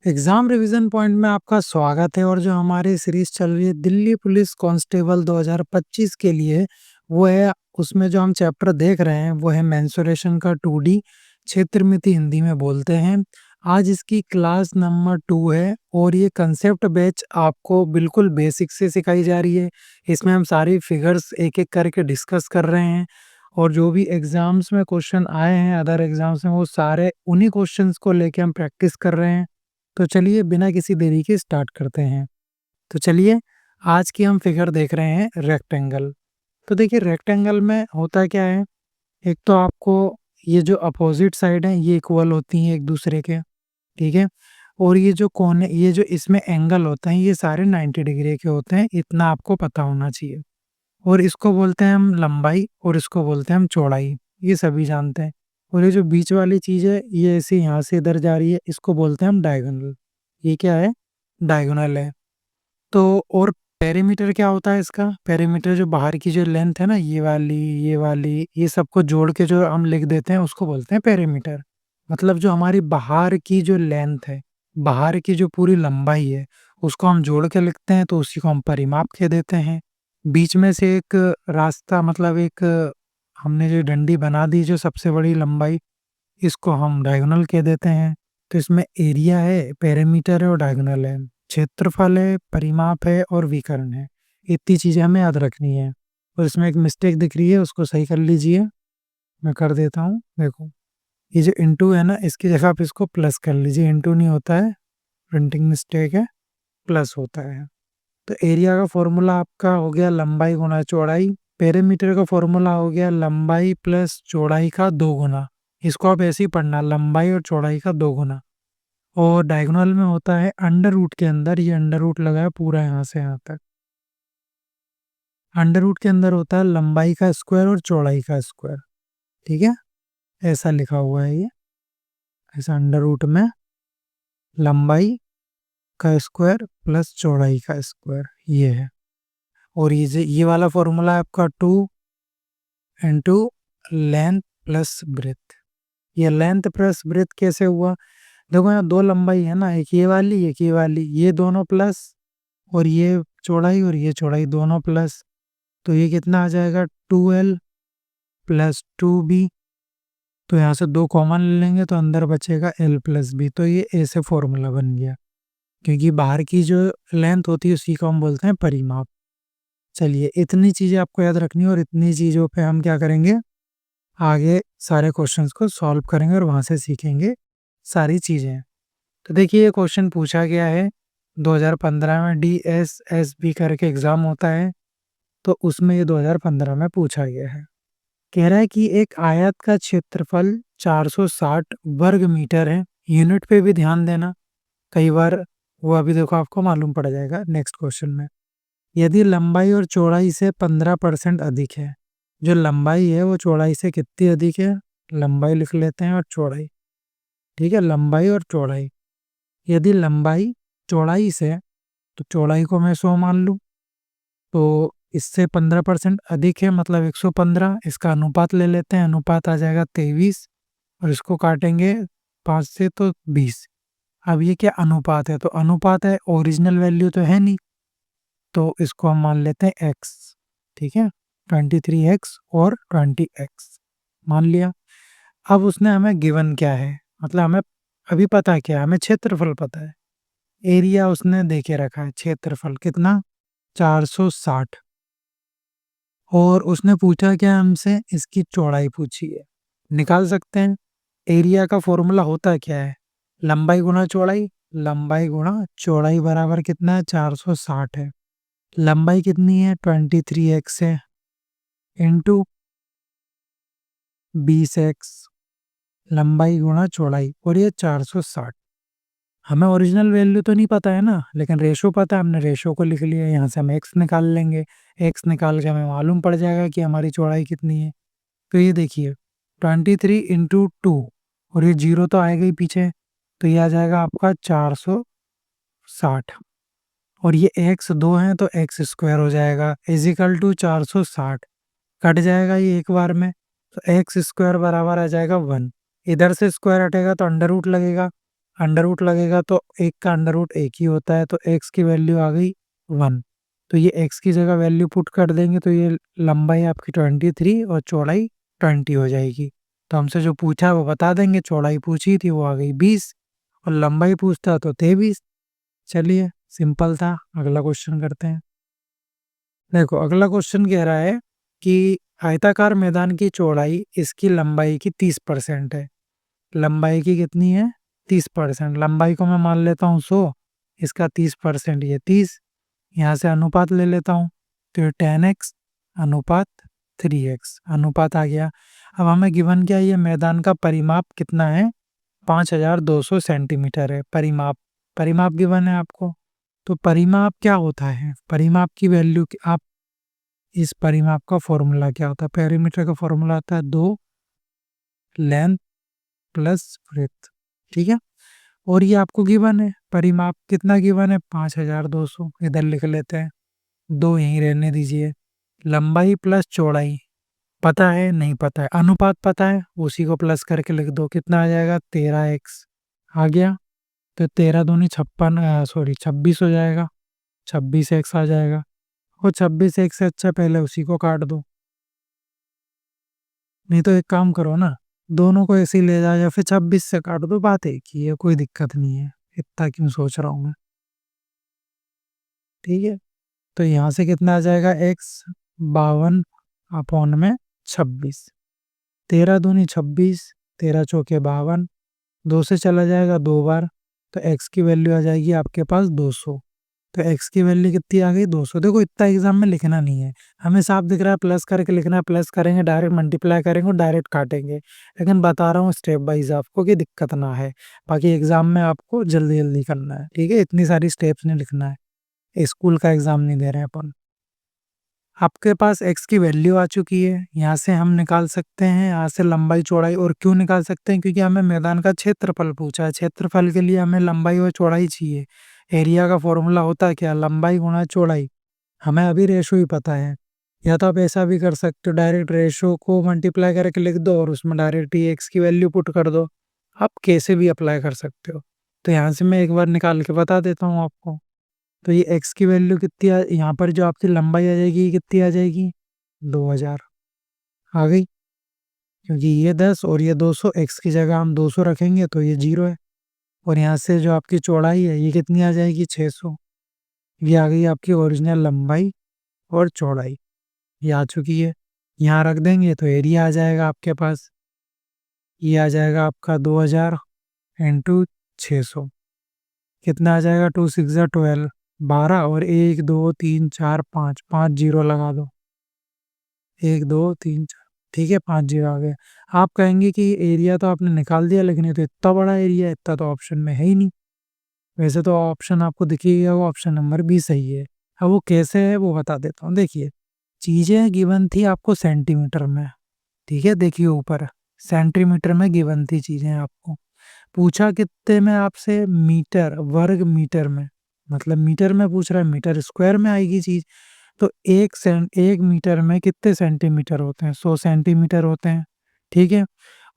Exam revision point में आपका स्वागत है और जो हमारी सीरीज चल रही है दिल्ली पुलिस कांस्टेबल 2025 के लिए वो है। उसमें जो हम चैप्टर देख रहे हैं वो है मेंसुरेशन का 2D क्षेत्र मिति हिंदी में बोलते हैं। आज इसकी क्लास नंबर 2 है और ये कंसेप्ट बैच आपको बिल्कुल बेसिक से सिखाई जा रही है। इसमें हम सारी फिगर्स एक एक करके डिस्कस कर रहे हैं और जो भी एग्जाम्स में क्वेश्चन आए हैं अदर एग्जाम्स में वो सारे उन्हीं क्वेश्चंस को लेके हम प्रैक्टिस कर रहे हैं। तो चलिए बिना किसी देरी के स्टार्ट करते हैं। तो चलिए आज की हम फिगर देख रहे हैं रेक्टेंगल। तो देखिए रेक्टेंगल में होता क्या है, एक तो आपको ये जो अपोजिट साइड है ये इक्वल होती हैं एक दूसरे के, ठीक है। और ये जो कोने ये जो इसमें एंगल होते हैं ये सारे 90 डिग्री के होते हैं, इतना आपको पता होना चाहिए। और इसको बोलते हैं हम लंबाई और इसको बोलते हैं हम चौड़ाई, ये सभी जानते हैं। और ये जो बीच वाली चीज़ है ये ऐसे यहाँ से इधर जा रही है, इसको बोलते हैं हम डायगोनल। ये क्या है? डायगोनल है। तो और पेरीमीटर क्या होता है इसका? पेरीमीटर जो बाहर की जो लेंथ है ना, ये वाली, ये सबको जोड़ के जो हम लिख देते हैं उसको बोलते हैं पेरीमीटर। मतलब जो हमारी बाहर की जो लेंथ है, बाहर की जो पूरी लंबाई है, उसको हम जोड़ के लिखते हैं तो उसी को हम परिमाप कह देते हैं। बीच में से एक रास्ता मतलब एक हमने जो डंडी बना दी जो सबसे बड़ी लंबाई, इसको हम डायगोनल कह देते हैं। तो इसमें एरिया है, पेरीमीटर है और डायगोनल है। क्षेत्रफल है, परिमाप है और विकर्ण है। इतनी चीज़ें हमें याद रखनी है। और इसमें एक मिस्टेक दिख रही है उसको सही कर लीजिए। मैं कर देता हूँ, देखो। ये जो इंटू है ना इसकी जगह आप इसको प्लस कर लीजिए, इंटू नहीं होता है, प्रिंटिंग मिस्टेक है, प्लस होता है। तो एरिया का फॉर्मूला आपका हो गया लंबाई गुना चौड़ाई। पेरीमीटर का फॉर्मूला हो गया लंबाई प्लस चौड़ाई का 2 गुना। इसको आप ऐसे ही पढ़ना, लंबाई और चौड़ाई का 2 गुना। और डायगोनल में होता है अंडर रूट के अंदर, ये अंडर रूट लगा है पूरा यहाँ से यहाँ तक। अंडर रूट के अंदर होता है लंबाई का स्क्वायर और चौड़ाई का स्क्वायर, ठीक है। ऐसा लिखा हुआ है ये, ऐसा अंडर रूट में लंबाई का स्क्वायर प्लस चौड़ाई का स्क्वायर ये है। और ये वाला फॉर्मूला है आपका 2 इंटू लेंथ प्लस ब्रेथ। ये लेंथ प्लस ब्रेथ कैसे हुआ? देखो यहाँ दो लंबाई है ना, एक ये वाली, ये दोनों प्लस, और ये चौड़ाई और ये चौड़ाई दोनों प्लस। तो ये कितना आ जाएगा 2L प्लस 2B। तो यहाँ से 2 कॉमन ले लेंगे तो अंदर बचेगा L प्लस B। तो ये ऐसे फॉर्मूला बन गया, क्योंकि बाहर की जो लेंथ होती है उसी को हम बोलते हैं परिमाप। चलिए इतनी चीज़ें आपको याद रखनी है और इतनी चीज़ों पे हम क्या करेंगे, आगे सारे क्वेश्चंस को सॉल्व करेंगे और वहाँ से सीखेंगे सारी चीज़ें। तो देखिए ये क्वेश्चन पूछा गया है 2015 में, DSSB करके एग्ज़ाम होता है, तो उसमें ये 2015 में पूछा गया है। कह रहा है कि एक आयत का क्षेत्रफल 460 वर्ग मीटर है। यूनिट पे भी ध्यान देना, कई बार वो अभी देखो आपको मालूम पड़ जाएगा नेक्स्ट क्वेश्चन में। यदि लंबाई और चौड़ाई से 15% अधिक है, जो लंबाई है वो चौड़ाई से कितनी अधिक है? लंबाई लिख लेते हैं और चौड़ाई, ठीक है, लंबाई और चौड़ाई। यदि लंबाई चौड़ाई से, तो चौड़ाई को मैं 100 मान लूँ, तो इससे 15% अधिक है मतलब 115। इसका अनुपात ले लेते हैं, अनुपात आ जाएगा 23 और इसको काटेंगे 5 से तो 20। अब ये क्या अनुपात है? तो अनुपात है, ओरिजिनल वैल्यू तो है नहीं, तो इसको हम मान लेते हैं x, ठीक है। 23x और 20x मान लिया। अब उसने हमें गिवन क्या है, मतलब हमें अभी पता क्या है, हमें क्षेत्रफल पता है। एरिया उसने दे के रखा है, क्षेत्रफल कितना 460। और उसने पूछा क्या हमसे, इसकी चौड़ाई पूछी है। निकाल सकते हैं। एरिया का फॉर्मूला होता क्या है, लंबाई गुना चौड़ाई। लंबाई गुना चौड़ाई बराबर कितना है, 460 है। लंबाई कितनी है, 23x है, इंटू 20x। लंबाई गुना चौड़ाई और ये 460। हमें ओरिजिनल वैल्यू तो नहीं पता है ना, लेकिन रेशो पता है, हमने रेशो को लिख लिया। यहाँ से हम एक्स निकाल लेंगे, एक्स निकाल के हमें मालूम पड़ जाएगा कि हमारी चौड़ाई कितनी है। तो ये देखिए 23 इंटू 2, और ये जीरो तो आएगा ही पीछे, तो ये आ जाएगा आपका 460। और ये एक्स 2 है तो एक्स स्क्वायर हो जाएगा इजिकल टू 460। कट जाएगा ये एक बार में, तो एक्स स्क्वायर बराबर आ जाएगा 1। इधर से स्क्वायर हटेगा तो अंडर रूट लगेगा, अंडर रूट लगेगा तो एक का अंडर रूट एक ही होता है, तो एक्स की वैल्यू आ गई 1। तो ये एक्स की जगह वैल्यू पुट कर देंगे तो ये लंबाई आपकी 23 और चौड़ाई 20 हो जाएगी। तो हमसे जो पूछा वो बता देंगे, चौड़ाई पूछी थी वो आ गई 20 और लंबाई पूछता तो 23। चलिए सिंपल था, अगला क्वेश्चन करते हैं। देखो अगला क्वेश्चन कह रहा है कि आयताकार मैदान की चौड़ाई इसकी लंबाई की 30% है। लंबाई की कितनी है? 30%। लंबाई को मैं मान लेता हूँ 100, इसका 30% ये 30। यहाँ से अनुपात ले लेता हूँ तो ये 10x अनुपात 3x अनुपात आ गया। अब हमें गिवन क्या है, ये मैदान का परिमाप कितना है? 5200 सेंटीमीटर है परिमाप। परिमाप गिवन है आपको। तो परिमाप क्या होता है? परिमाप की वैल्यू आप इस परिमाप का फॉर्मूला क्या होता है? पेरीमीटर का फॉर्मूला आता है 2 लेंथ प्लस ब्रेथ। ठीक है, और ये आपको गिवन है, परिमाप कितना गिवन है? 5200। इधर लिख लेते हैं, 2 यहीं रहने दीजिए। लंबाई प्लस चौड़ाई पता है? नहीं पता है। अनुपात पता है, उसी को प्लस करके लिख दो। कितना आ जाएगा? 13x आ गया। तो 13 दूनी 56, सॉरी 26 हो जाएगा। 26x आ जाएगा। और 26x से अच्छा पहले उसी को काट दो। नहीं तो एक काम करो ना, दोनों को ऐसे ही ले जाओ या फिर 26 से काट दो, बात एक ही है, कोई दिक्कत नहीं है। इतना क्यों सोच रहा हूँ मैं। ठीक है, तो यहाँ से कितना आ जाएगा? x 52 अपॉन में 26। 13 दूनी 26, 13 चौके 52, 2 से चला जाएगा 2 बार, तो x की वैल्यू आ जाएगी आपके पास 200। तो x की वैल्यू कितनी आ गई? 200। देखो इतना एग्जाम में लिखना नहीं है, हमें साफ दिख रहा है प्लस करके लिखना है। प्लस करेंगे, डायरेक्ट मल्टीप्लाई करेंगे और डायरेक्ट काटेंगे। लेकिन बता रहा हूँ स्टेप वाइज आपको कि दिक्कत ना है। बाकी एग्जाम में आपको जल्दी जल्दी करना है, ठीक है? इतनी सारी स्टेप्स नहीं लिखना है, स्कूल का एग्जाम नहीं दे रहे हैं अपन। आपके पास x की वैल्यू आ चुकी है, यहाँ से हम निकाल सकते हैं, यहाँ से लंबाई चौड़ाई। और क्यों निकाल सकते हैं? क्योंकि हमें मैदान का क्षेत्रफल पूछा है। क्षेत्रफल के लिए हमें लंबाई और चौड़ाई चाहिए। एरिया का फॉर्मूला होता है क्या? लंबाई गुणा चौड़ाई। हमें अभी रेशो ही पता है। या तो आप ऐसा भी कर सकते हो, डायरेक्ट रेशो को मल्टीप्लाई करके लिख दो और उसमें डायरेक्ट ही एक्स की वैल्यू पुट कर दो। आप कैसे भी अप्लाई कर सकते हो। तो यहाँ से मैं एक बार निकाल के बता देता हूँ आपको। तो ये x की वैल्यू कितनी यहाँ पर जो आपकी लंबाई आ जाएगी कितनी आ जाएगी? 2000 आ गई। क्योंकि ये 10 और ये 200, x की जगह हम 200 रखेंगे तो ये 0 है। और यहाँ से जो आपकी चौड़ाई है ये कितनी आ जाएगी? 600। ये आ गई आपकी ओरिजिनल लंबाई और चौड़ाई, ये आ चुकी है। यहाँ रख देंगे तो एरिया आ जाएगा आपके पास। ये आ जाएगा आपका 2000 इंटू 600। कितना आ जाएगा? 2 6 12, 12 और 1 2 3 4 5, 5 जीरो लगा दो। 1 2 3 4, ठीक है, 5 जीरो आ गए। आप कहेंगे कि एरिया तो आपने निकाल दिया, लेकिन ये तो इतना बड़ा एरिया है, इतना तो ऑप्शन में है ही नहीं। वैसे तो ऑप्शन आपको दिख ही गया, वो ऑप्शन नंबर बी सही है। अब वो कैसे है वो बता देता हूँ। देखिए, चीज़ें गिवन थी आपको सेंटीमीटर में, ठीक है? देखिए ऊपर सेंटीमीटर में गिवन थी चीज़ें आपको। पूछा कितने में आपसे? मीटर, वर्ग मीटर में। मतलब मीटर में पूछ रहा है, मीटर स्क्वायर में आएगी चीज़। तो 1 मीटर में कितने सेंटीमीटर होते हैं? 100 सेंटीमीटर होते हैं, ठीक है?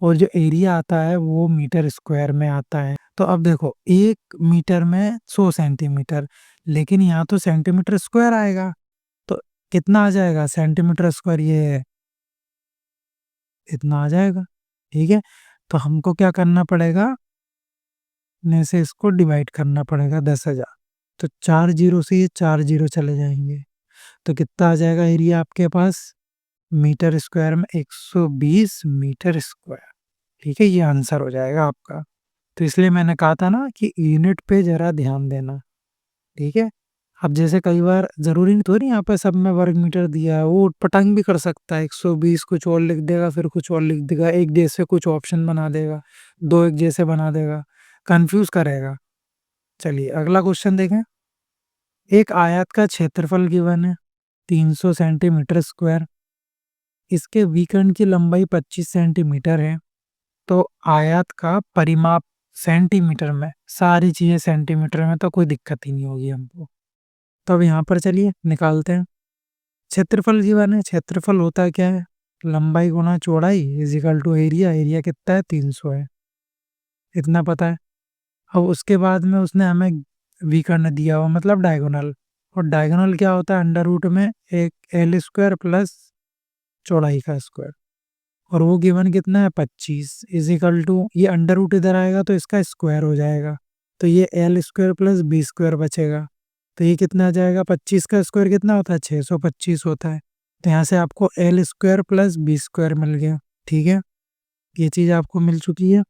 और जो एरिया आता है वो मीटर स्क्वायर में आता है। तो अब देखो 1 मीटर में 100 सेंटीमीटर, लेकिन यहाँ तो सेंटीमीटर स्क्वायर आएगा। तो कितना आ जाएगा सेंटीमीटर स्क्वायर? ये इतना आ जाएगा, ठीक है? तो हमको क्या करना पड़ेगा? ने से इसको डिवाइड करना पड़ेगा 10,000। तो 4 जीरो से ये 4 जीरो चले जाएंगे। तो कितना आ जाएगा एरिया आपके पास? मीटर स्क्वायर में 120 मीटर स्क्वायर, ठीक है? ये आंसर हो जाएगा आपका। तो इसलिए मैंने कहा था ना कि यूनिट पे ज़रा ध्यान देना, ठीक है? अब जैसे कई बार ज़रूरी नहीं तो नहीं यहाँ पे सब में वर्ग मीटर दिया है, वो उटपटांग भी कर सकता है। 120 कुछ और लिख देगा, फिर कुछ और लिख देगा, एक जैसे कुछ ऑप्शन बना देगा, 2 एक जैसे बना देगा, कन्फ्यूज़ करेगा। चलिए अगला क्वेश्चन देखें। एक आयत का क्षेत्रफल गिवन है 300 सेंटीमीटर स्क्वायर। इसके विकर्ण की लंबाई 25 सेंटीमीटर है। तो आयत का परिमाप सेंटीमीटर में, सारी चीज़ें सेंटीमीटर में, तो कोई दिक्कत ही नहीं होगी हमको। तो अब यहाँ पर चलिए निकालते हैं। क्षेत्रफल गिवन है, क्षेत्रफल होता क्या है? लंबाई गुणा चौड़ाई is equal to area. Area कितना है? 300 है, इतना पता है। अब उसके बाद में उसने हमें विकर्ण दिया हुआ मतलब डायगोनल, और डायगोनल क्या होता है अंडर रूट में एक एल स्क्वायर प्लस चौड़ाई का स्क्वायर, और वो गिवन कितना है 25 इजिकल टू, ये अंडर रूट इधर आएगा तो इसका स्क्वायर हो जाएगा, तो ये L square plus B square बचेगा, तो ये कितना आ जाएगा 25 का स्क्वायर कितना होता है 625 होता है, तो यहाँ से आपको L square plus B square मिल गया। ठीक है, ये चीज़ आपको मिल चुकी है।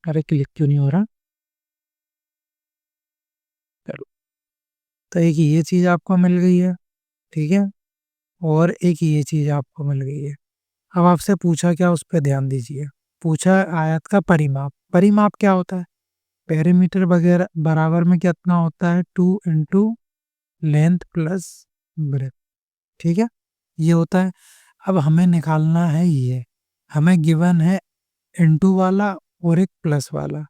अरे क्लिक क्यों नहीं हो रहा, चलो, तो एक ये चीज़ आपको मिल गई है। ठीक है, और एक ये चीज़ आपको मिल गई है। अब आपसे पूछा क्या, उस पर ध्यान दीजिए। पूछा आयत का परिमाप, परिमाप क्या होता है, पेरीमीटर वगैरह बराबर में कितना होता है 2 इंटू लेंथ प्लस ब्रेथ। ठीक है, ये होता है। अब हमें निकालना है ये, हमें गिवन है इंटू वाला और एक प्लस वाला।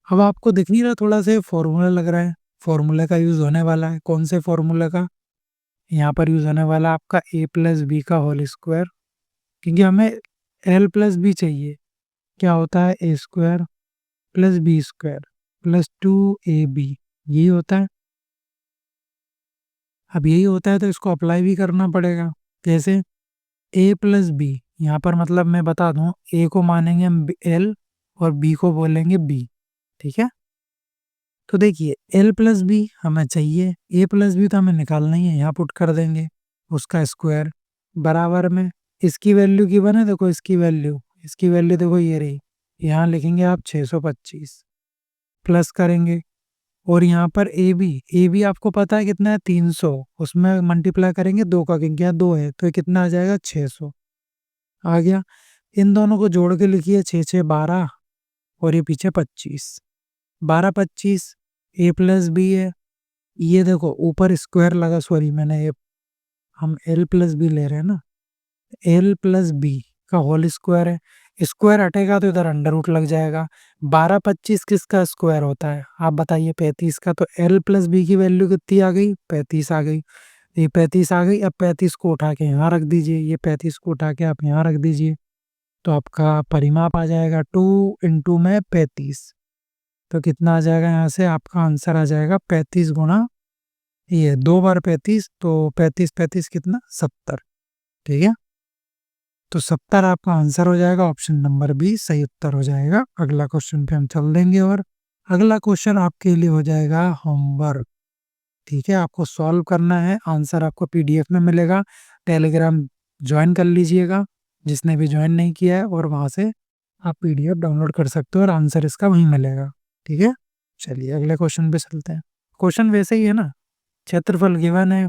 अब आपको दिख नहीं रहा थोड़ा सा फॉर्मूला लग रहा है, फॉर्मूले का यूज़ होने वाला है। कौन से फॉर्मूले का, यहाँ पर यूज़ होने वाला आपका ए प्लस बी का होल स्क्वायर, क्योंकि हमें एल प्लस बी चाहिए। क्या होता है A square plus B square plus 2ab, यही होता है। अब यही होता है तो इसको अप्लाई भी करना पड़ेगा। जैसे ए प्लस बी, यहाँ पर मतलब मैं बता दूँ, ए को मानेंगे हम एल और बी को बोलेंगे बी। ठीक है, तो देखिए एल प्लस बी हमें चाहिए, ए प्लस बी तो हमें निकालना ही है, यहाँ पुट कर देंगे उसका स्क्वायर बराबर में इसकी वैल्यू की बने, देखो इसकी वैल्यू देखो ये रही, यहाँ लिखेंगे आप 625 प्लस करेंगे, और यहाँ पर ए बी आपको पता है कितना है 300, उसमें मल्टीप्लाई करेंगे 2 का, क्योंकि यहाँ 2 है तो ये कितना आ जाएगा 600 आ गया। इन दोनों को जोड़ के लिखिए 6 6 12 और ये पीछे 25, 12 25 ए प्लस बी है, ये देखो ऊपर स्क्वायर लगा, सॉरी मैंने ये, हम एल प्लस बी ले रहे हैं ना, एल प्लस बी का होल स्क्वायर है, स्क्वायर हटेगा तो इधर अंडर रूट लग जाएगा। 12 25 किसका स्क्वायर होता है आप बताइए, 35 का, तो एल प्लस बी की वैल्यू कितनी आ गई 35 आ गई, ये 35 आ गई। अब 35 को उठा के यहाँ रख दीजिए, ये 35 को उठा के आप यहाँ रख दीजिए, तो आपका परिमाप आ जाएगा 2 इंटू में 35, तो कितना आ जाएगा, यहाँ से आपका आंसर आ जाएगा 35 गुणा ये 2 बार 35, तो 35 35 कितना 70। ठीक है, तो 70 आपका आंसर हो जाएगा, ऑप्शन नंबर बी सही उत्तर हो जाएगा। अगला क्वेश्चन पे हम चल देंगे, और अगला क्वेश्चन आपके लिए हो जाएगा होमवर्क। ठीक है, आपको सॉल्व करना है, आंसर आपको पीडीएफ में मिलेगा, टेलीग्राम ज्वाइन कर लीजिएगा जिसने भी ज्वाइन नहीं किया है, और वहाँ से आप पीडीएफ डाउनलोड कर सकते हो और आंसर इसका वहीं मिलेगा। ठीक है, चलिए अगले क्वेश्चन पे चलते हैं। क्वेश्चन वैसे ही है ना, क्षेत्रफल गिवन है,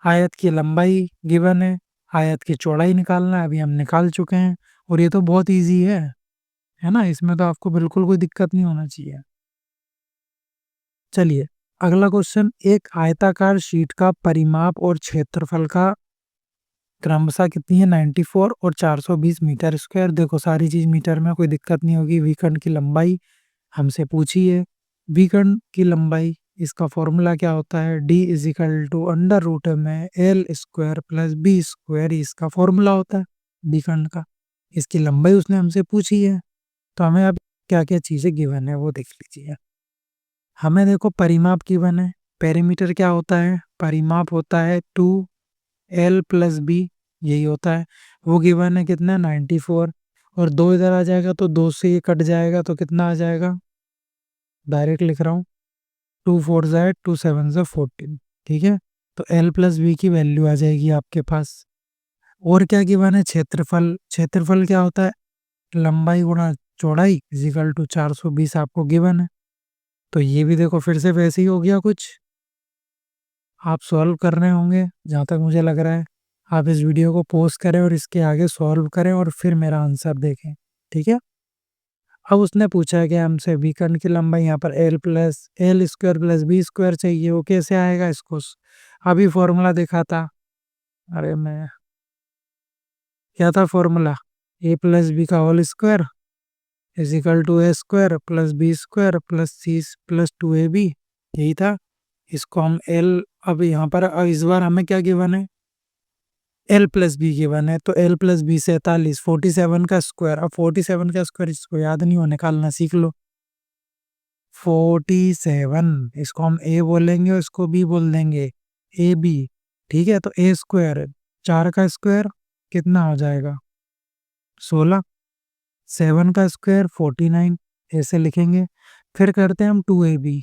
आयत की लंबाई गिवन है, आयत की चौड़ाई निकालना है, अभी हम निकाल चुके हैं, और ये तो बहुत इजी है ना, इसमें तो आपको बिल्कुल कोई दिक्कत नहीं होना चाहिए। चलिए अगला क्वेश्चन, एक आयताकार शीट का परिमाप और क्षेत्रफल का क्रमशः कितनी है 94 और 420 मीटर स्क्वायर। देखो सारी चीज मीटर में, कोई दिक्कत नहीं होगी। विकर्ण की लंबाई हमसे पूछी है, विकर्ण की लंबाई, इसका फॉर्मूला क्या होता है, D equal to under root में L square plus B square, इसका फॉर्मूला होता है विकर्ण का। इसकी लंबाई उसने हमसे पूछी है, तो हमें अब क्या क्या चीज़ें गिवन है वो देख लीजिए। हमें देखो परिमाप गिवन है, पेरीमीटर क्या होता है, परिमाप होता है 2l प्लस बी, यही होता है। वो गिवन है कितना 94, और 2 इधर आ जाएगा तो 2 से ये कट जाएगा, तो कितना आ जाएगा, डायरेक्ट लिख रहा हूँ, 2 4 ज़ाए 2 7 ज़ा 14। ठीक है, तो एल प्लस बी की वैल्यू आ जाएगी आपके पास। और क्या गिवन है, क्षेत्रफल, क्षेत्रफल क्या होता है, लंबाई गुणा चौड़ाई इजिकल टू 420 आपको गिवन है। तो ये भी देखो फिर से वैसे ही हो गया कुछ, आप सॉल्व कर रहे होंगे जहाँ तक मुझे लग रहा है। आप इस वीडियो को पॉज करें और इसके आगे सॉल्व करें और फिर मेरा आंसर देखें। ठीक है, अब उसने पूछा है कि हमसे विकर्ण की लंबाई यहाँ पर L square plus B square चाहिए, वो कैसे आएगा, इसको अभी फॉर्मूला देखा था। अरे मैं, क्या था फॉर्मूला, ए प्लस बी का whole square is equal to A square plus B square plus C plus 2ab, यही था। इसको हम एल, अब यहाँ पर इस बार हमें क्या गिवन है, एल प्लस बी गिवन है, तो एल प्लस बी 47, 47 का स्क्वायर, अब 47 का स्क्वायर इसको याद नहीं हो, निकालना सीख लो। 47, इसको हम ए बोलेंगे और इसको बी बोल देंगे, ए बी। ठीक है, तो ए स्क्वायर 4 का स्क्वायर कितना हो जाएगा 16, 7 का स्क्वायर 49, ऐसे लिखेंगे। फिर करते हैं हम 2ab।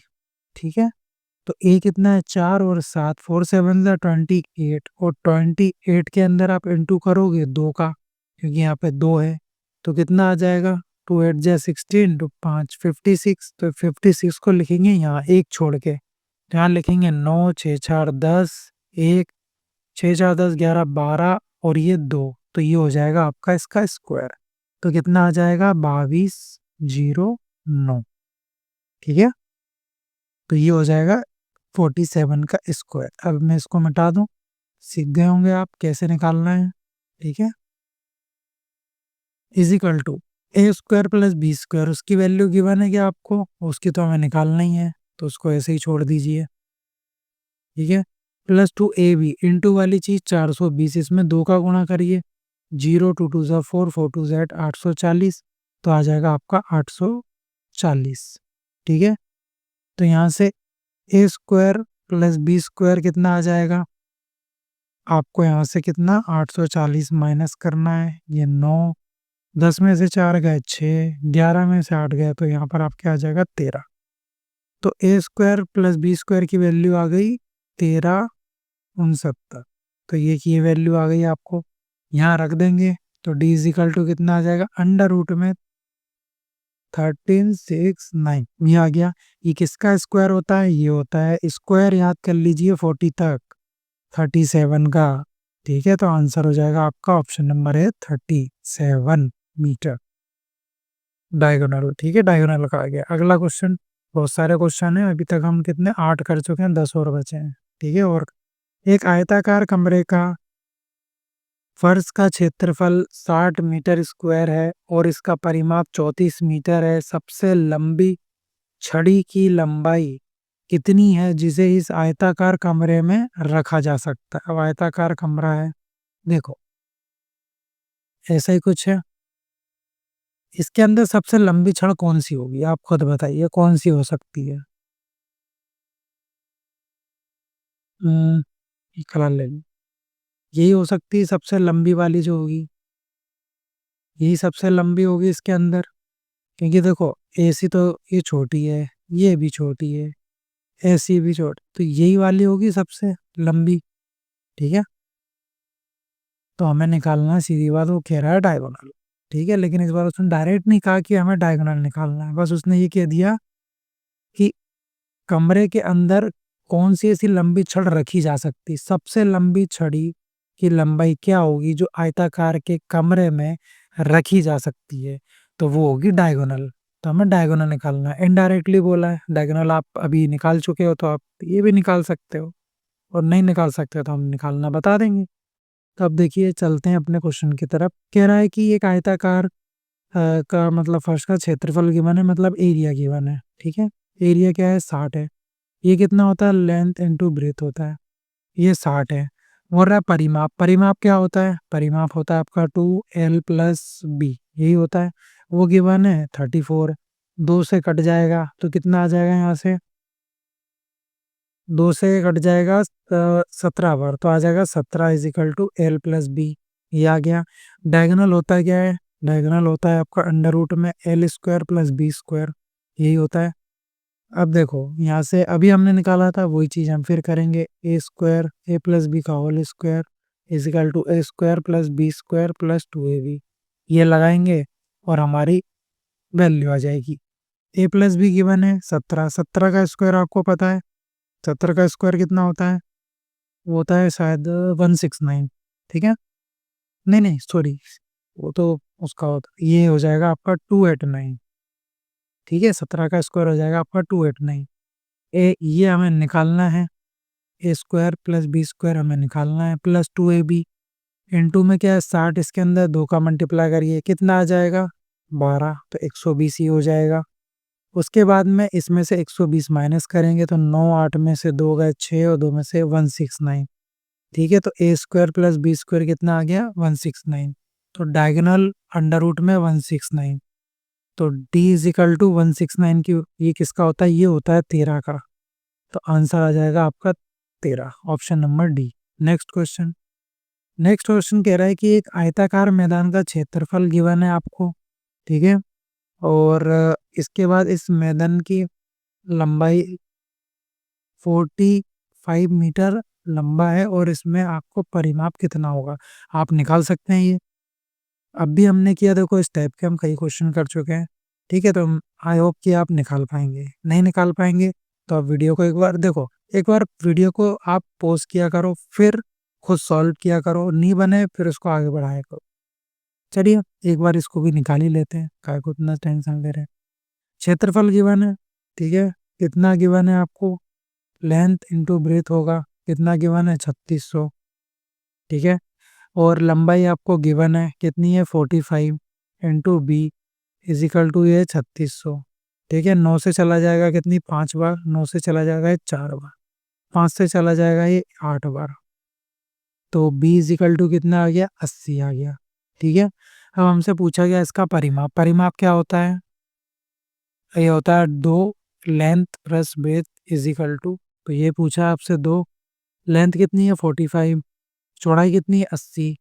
ठीक है, तो ए कितना है 4 और 7, 4 7 28, और 28 के अंदर आप इंटू करोगे 2 का, क्योंकि यहाँ पे 2 है, तो कितना आ जाएगा 2 8 जा 16, तो 5 56, तो 56 को लिखेंगे यहाँ एक छोड़ के, तो यहाँ लिखेंगे 9 6 4 10, 1 6 4 10 11 12 और ये 2, तो ये हो जाएगा आपका इसका स्क्वायर। तो कितना आ जाएगा 2209। ठीक है, तो ये हो जाएगा 47 का स्क्वायर। अब मैं इसको मिटा दूं, सीख गए होंगे आप कैसे निकालना है। ठीक है, is equal to A square plus B square, उसकी वैल्यू गिवन है क्या आपको, उसकी तो हमें निकालना ही है, तो उसको ऐसे ही छोड़ दीजिए। ठीक है, प्लस 2ab इंटू वाली चीज 420, इसमें 2 का गुणा करिए, 0 2 2 ज़ा 4 4 2 ज़ा 8, 840, तो आ जाएगा आपका 840। ठीक है, तो यहाँ से ए स्क्वायर प्लस बी स्क्वायर कितना आ जाएगा, आपको यहाँ से कितना 840 माइनस करना है, ये 9, 10 में से 4 गए 6, 11 में से 8 गए, तो यहाँ पर आपके आ जाएगा 13। तो ए स्क्वायर प्लस बी स्क्वायर की वैल्यू आ गई 1369, तो ये की वैल्यू आ गई आपको, यहाँ रख देंगे, तो डी इज इक्वल टू कितना आ जाएगा अंडर रूट में 1369, ये आ गया। ये किसका स्क्वायर होता है, ये होता है स्क्वायर, याद कर लीजिए 40 तक 37 का। ठीक है, तो आंसर हो जाएगा आपका ऑप्शन नंबर है 37 मीटर डायगोनल। ठीक है, डायगोनल का आ गया। अगला क्वेश्चन, बहुत सारे क्वेश्चन है, अभी तक हम कितने 8 कर चुके हैं, 10 और बचे हैं। ठीक है, और एक आयताकार कमरे का फर्श का क्षेत्रफल 60 मीटर स्क्वायर है और इसका परिमाप 34 मीटर है। सबसे लंबी छड़ी की लंबाई कितनी है जिसे इस आयताकार कमरे में रखा जा सकता है। अब आयताकार कमरा है, देखो ऐसा ही कुछ है, इसके अंदर सबसे लंबी छड़ कौन सी होगी, आप खुद बताइए कौन सी हो सकती है। ये कलर ले लो, यही हो सकती है सबसे लंबी वाली जो होगी, यही सबसे लंबी होगी इसके अंदर, क्योंकि देखो एसी तो ये छोटी है, ये भी छोटी है, एसी भी छोटी, तो यही वाली होगी सबसे लंबी। ठीक है, तो हमें निकालना है, सीधी बात वो कह रहा है डायगोनल। ठीक है, लेकिन इस बार उसने डायरेक्ट नहीं कहा कि हमें डायगोनल निकालना है, बस उसने ये कह दिया कि कमरे के अंदर कौन सी ऐसी लंबी छड़ रखी जा सकती, सबसे लंबी छड़ी की लंबाई क्या होगी जो आयताकार के कमरे में रखी जा सकती है, तो वो होगी डायगोनल। तो हमें डायगोनल निकालना है, इनडायरेक्टली बोला है। डायगोनल आप अभी निकाल चुके हो, तो आप ये भी निकाल सकते हो, और नहीं निकाल सकते तो हम निकालना बता देंगे। तो अब देखिए चलते हैं अपने क्वेश्चन की तरफ। कह रहा है कि एक आयताकार का मतलब फर्श का क्षेत्रफल गिवन है, मतलब एरिया गिवन है। ठीक है, एरिया क्या है 60 है, ये कितना होता है लेंथ इनटू ब्रेथ होता है, ये 60 है। बोल रहा है परिमाप, परिमाप क्या होता है, परिमाप होता है आपका 2l+b, यही होता है। वो गिवन है 34, 2 से कट जाएगा तो कितना आ जाएगा, यहाँ से 2 से कट जाएगा 17 बार, तो आ जाएगा 17 इज इक्वल टू l+b, ये आ गया। डायगोनल होता है क्या है, डायगोनल होता है आपका अंडर रूट में l square plus B square, यही होता है। अब देखो यहाँ से अभी हमने निकाला था वही चीज़ हम फिर करेंगे, A square A plus B का whole square is equal to A square plus B square plus 2ab, ये लगाएंगे और हमारी वैल्यू आ जाएगी। ए प्लस बी गिवन है 17, 17 का स्क्वायर आपको पता है, 17 का स्क्वायर कितना होता है, वो होता है शायद 169। ठीक है, नहीं नहीं सॉरी, वो तो उसका होता, ये हो जाएगा आपका 289। ठीक है, 17 का स्क्वायर हो जाएगा आपका 289। ये हमें निकालना है, A square plus B square हमें निकालना है, प्लस 2ab इंटू में क्या है 60, इसके अंदर 2 का मल्टीप्लाई करिए कितना आ जाएगा 12, तो 120 ही हो जाएगा। उसके बाद में इसमें से 120 माइनस करेंगे तो 9 8 में से 2 गए 6 और 2 में से 169। ठीक है, तो ए स्क्वायर प्लस बी स्क्वायर कितना आ गया 169, तो डायगोनल अंडर रूट में 169। तो d इज इक्वल टू 169 की ये किसका होता है, ये होता है 13 का। तो आंसर आ जाएगा आपका 13, option number D. Next question, next question कह रहा है कि एक आयताकार मैदान का क्षेत्रफल गिवन है आपको, ठीक है, और इसके बाद इस मैदान की लंबाई 45 मीटर लंबा है और इसमें आपको परिमाप कितना होगा, आप निकाल सकते हैं ये। अब भी हमने किया, देखो इस टाइप के हम कई क्वेश्चन कर चुके हैं, ठीक है, तो आई होप कि आप निकाल पाएंगे। नहीं निकाल पाएंगे तो आप वीडियो को एक बार देखो, एक बार वीडियो को आप पॉज किया करो, फिर खुद सॉल्व किया करो, नहीं बने फिर उसको आगे बढ़ाया करो। चलिए एक बार इसको भी निकाल ही लेते हैं, काय को इतना टेंशन ले रहे हैं। क्षेत्रफल गिवन है, ठीक है, कितना गिवन है आपको, लेंथ इंटू ब्रेथ होगा, कितना गिवन है 3600, ठीक है, और लंबाई आपको गिवन है कितनी है 45 into B is equal to ये 3600, ठीक है, 9 से चला जाएगा कितनी 5 बार, 9 से चला जाएगा ये 4 बार, 5 से चला जाएगा ये 8 बार, तो बी इज इक्वल टू कितना आ गया 80 आ गया, ठीक है। अब हमसे पूछा गया इसका परिमाप, परिमाप क्या होता है, ये होता है 2 length plus breadth is equal to, तो ये पूछा आपसे 2, लेंथ कितनी है 45, चौड़ाई कितनी है 80,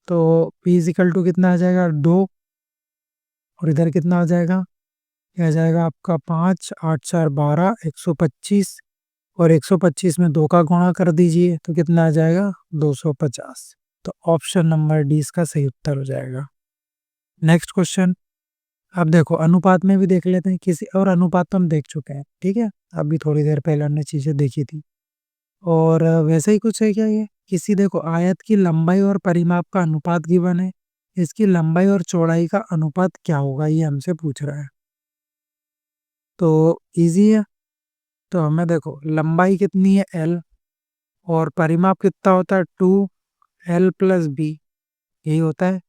तो p इज इक्वल टू कितना आ जाएगा 2, और इधर कितना आ जाएगा, ये आ जाएगा आपका 5 8 4 12 125, और 125 में 2 का गुणा कर दीजिए तो कितना आ जाएगा 250, तो ऑप्शन नंबर डी इसका सही उत्तर हो जाएगा। नेक्स्ट क्वेश्चन, अब देखो अनुपात में भी देख लेते हैं, किसी और अनुपात तो हम देख चुके हैं, ठीक है, अभी थोड़ी देर पहले हमने चीज़ें देखी थी, और वैसे ही कुछ है क्या ये, किसी देखो आयत की लंबाई और परिमाप का अनुपात गिवन है, इसकी लंबाई और चौड़ाई का अनुपात क्या होगा ये हमसे पूछ रहा है। तो इजी है, तो हमें देखो लंबाई कितनी है l, और परिमाप कितना होता है 2l प्लस बी, यही होता है,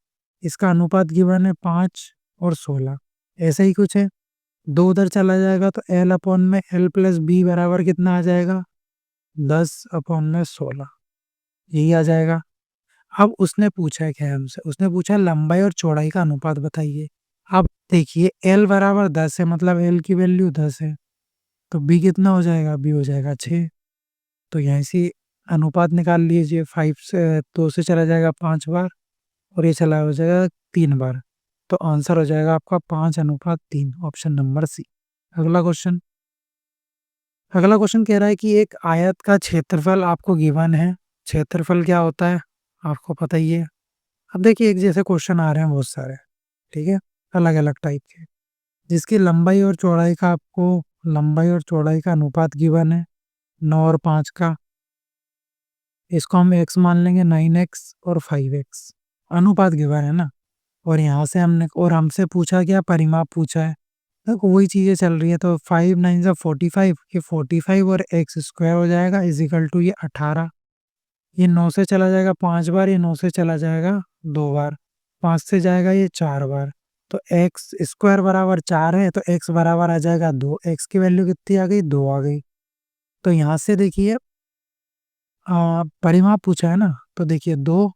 इसका अनुपात गिवन है 5 और 16, ऐसा ही कुछ है, 2 उधर चला जाएगा तो l अपॉन में l प्लस बी बराबर कितना आ जाएगा 10 अपॉन में 16, यही आ जाएगा। अब उसने पूछा है क्या हमसे, उसने पूछा लंबाई और चौड़ाई का अनुपात बताइए। अब देखिए l बराबर 10 है, मतलब l की वैल्यू 10 है, तो b कितना हो जाएगा, b हो जाएगा 6, तो यहाँ से अनुपात निकाल लीजिए, 5 से 2 से चला जाएगा 5 बार, और ये चला हो जाएगा 3 बार, तो आंसर हो जाएगा आपका 5:3, ऑप्शन नंबर सी। अगला क्वेश्चन, अगला क्वेश्चन कह रहा है कि एक आयत का क्षेत्रफल आपको गिवन है, क्षेत्रफल क्या होता है आपको पता ही है। अब देखिए एक जैसे क्वेश्चन आ रहे हैं बहुत सारे, ठीक है, अलग अलग टाइप के, जिसकी लंबाई और चौड़ाई का आपको, लंबाई और चौड़ाई का अनुपात गिवन है 9 और 5 का, इसको हम x मान लेंगे 9x और 5x, अनुपात गिवन है ना, और यहाँ से हमने, और हमसे पूछा क्या परिमाप पूछा है, देखो वही चीज़ें चल रही है, तो 5 9 जा 45, ये 45 और एक्स स्क्वायर हो जाएगा इज इक्वल टू ये 18, ये 9 से चला जाएगा 5 बार, ये 9 से चला जाएगा 2 बार, 5 से जाएगा ये 4 बार, तो एक्स स्क्वायर बराबर 4 है, तो एक्स बराबर आ जाएगा 2, एक्स की वैल्यू कितनी आ गई 2 आ गई। तो यहाँ से देखिए परिमाप पूछा है ना, तो देखिए 2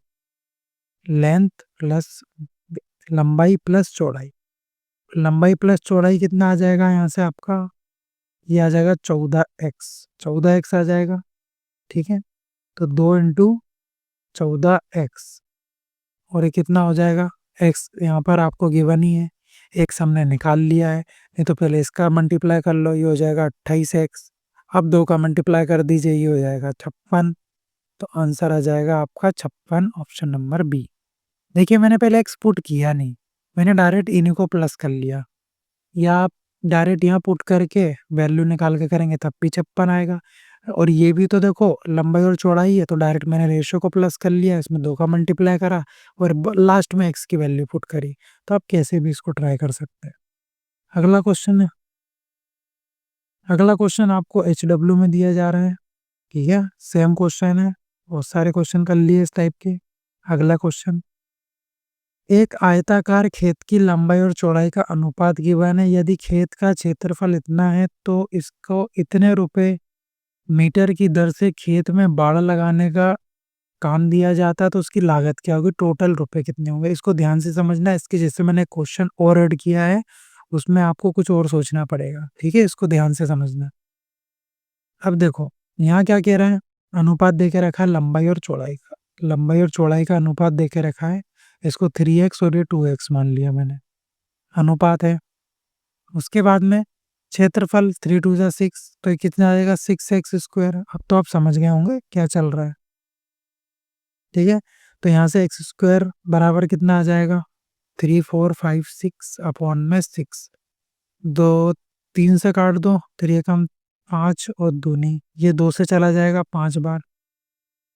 लेंथ प्लस लंबाई प्लस चौड़ाई, लंबाई प्लस चौड़ाई कितना आ जाएगा यहाँ से आपका, ये आ जाएगा 14x, 14x आ जाएगा, ठीक है, तो 2 इंटू 14x, और ये कितना हो जाएगा, x यहाँ पर आपको गिवन ही है, x हमने निकाल लिया है, नहीं तो पहले इसका मल्टीप्लाई कर लो, ये हो जाएगा 28x, अब 2 का मल्टीप्लाई कर दीजिए, ये हो जाएगा 56, तो आंसर आ जाएगा आपका 56, ऑप्शन नंबर बी। देखिए मैंने पहले x पुट किया नहीं, मैंने डायरेक्ट इन्हीं को प्लस कर लिया, या आप डायरेक्ट यहाँ पुट करके वैल्यू निकाल के करेंगे तब भी 56 आएगा, और ये भी तो देखो लंबाई और चौड़ाई है, तो डायरेक्ट मैंने रेशियो को प्लस कर लिया, इसमें 2 का मल्टीप्लाई करा और लास्ट में x की वैल्यू पुट करी, तो आप कैसे भी इसको ट्राई कर सकते हैं। अगला क्वेश्चन है, अगला क्वेश्चन आपको HW में दिया जा रहा है, ठीक है, सेम क्वेश्चन है, बहुत सारे क्वेश्चन कर लिए इस टाइप के। अगला क्वेश्चन, एक आयताकार खेत की लंबाई और चौड़ाई का अनुपात गिवन है, यदि खेत का क्षेत्रफल इतना है तो इसको इतने रुपए मीटर की दर से खेत में बाड़ लगाने का काम दिया जाता है तो उसकी लागत क्या होगी, टोटल रुपए कितने होंगे, इसको ध्यान से समझना। इसके जैसे मैंने क्वेश्चन और ऐड किया है, उसमें आपको कुछ और सोचना पड़ेगा, ठीक है, इसको ध्यान से समझना। अब देखो यहाँ क्या कह रहा है, अनुपात दे के रखा है लंबाई और चौड़ाई का, लंबाई और चौड़ाई का अनुपात दे के रखा है, इसको 3x और ये 2x मान लिया मैंने, अनुपात है। उसके बाद में क्षेत्रफल 3 2 जा 6, तो ये कितना आ जाएगा 6x²। अब तो आप समझ गए होंगे क्या चल रहा है, ठीक है। तो यहाँ से x² बराबर कितना आ जाएगा, 3 4 5 6 अपॉन में 6, 2 3 से काट दो, 3 एकम 5 और दूनी ये 2 से चला जाएगा 5 बार,